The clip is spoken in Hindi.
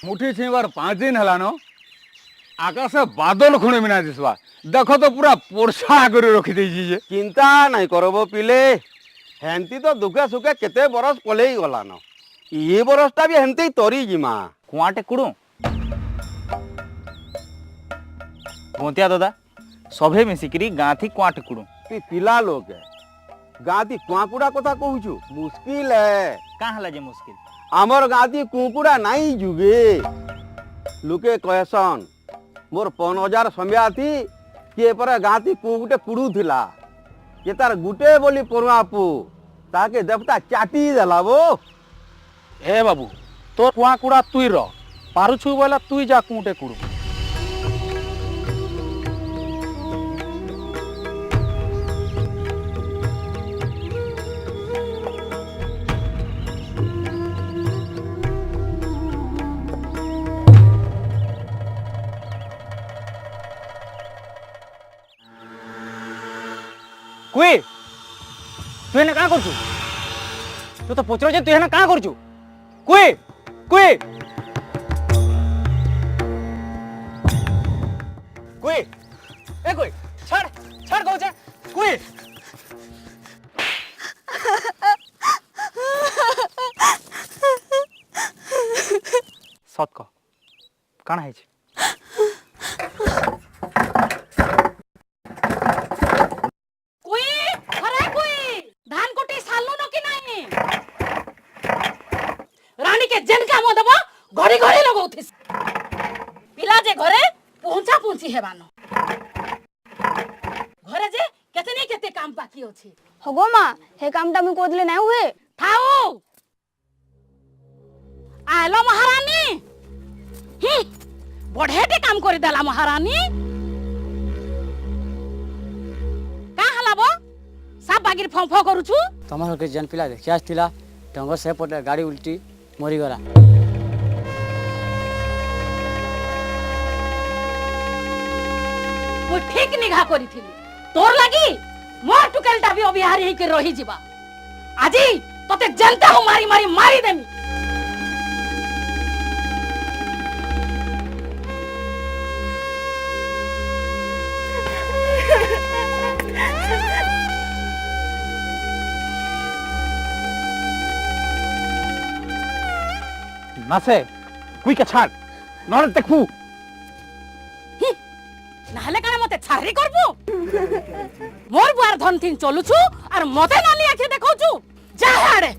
मुठी छीबार 5 दिन हलानो आकाश बादल खुणे बिना दिसवा देख तो पूरा पोरछा कर रखी देजी जे चिंता नहीं करबो पिले हेंती तो दुखे सुखे केते बरस पलई गलान ये बरसटा भी हेंती तरी जिमा कुआटे कुड़ू बोंतिया दादा सभे मिसिकरी गाँ थी कुआटे कुड़ू तु पिला लोग गाँ ती कुआकुड़ा कथा कहूछु मुश्किल है कहाँ हला जे मुश्किल आमर गाँ ती कुकुड़ा नहीं जुगे लुके कहसन मोर 5000 समया थी किए पर गाँ ती कुकुटे पुड़ू थिला ये तार गुटे बोली परुआपू ताके देवता चाटी देला वो ए बाबू तोर कुआ कुड़ा तुई रह पारुछु बोला तुई जा कुटे कुड़ू कुई तू एने का करछु तू तो पचरो जे तू एने का करछु कुई कुई कुई ए कुई छाड़ छाड़ कहू जे कुई सत कह काना है छे घड़ी घड़ी लगौथिस पिला जे घरे पहुंचा पहुंची हेबानो घरे जे केतने केते काम बाकी अछि हगो मां हे कामटा मु कोदले नै हुए थाओ आलो महारानी बढ़ेटे काम कर देला महारानी का हलाबो सब बागिर फंफो करूछु तमर के जन पिला देखिया थिला टंगो से पटे गाड़ी उल्टी मरी गला वो ठीक निघा करी थी तोर लगी मोर टुकेलटा भी अबिहारी हे के रही जीवा आजी तते जनता हूं मारी मारी मारी देमी नासे कुई का छाड़ नर देखू नाहले काने मते छारी करबो मोर बुआर धन थिन चलुछु और मते नाली आखि देखौछु जा हाड़े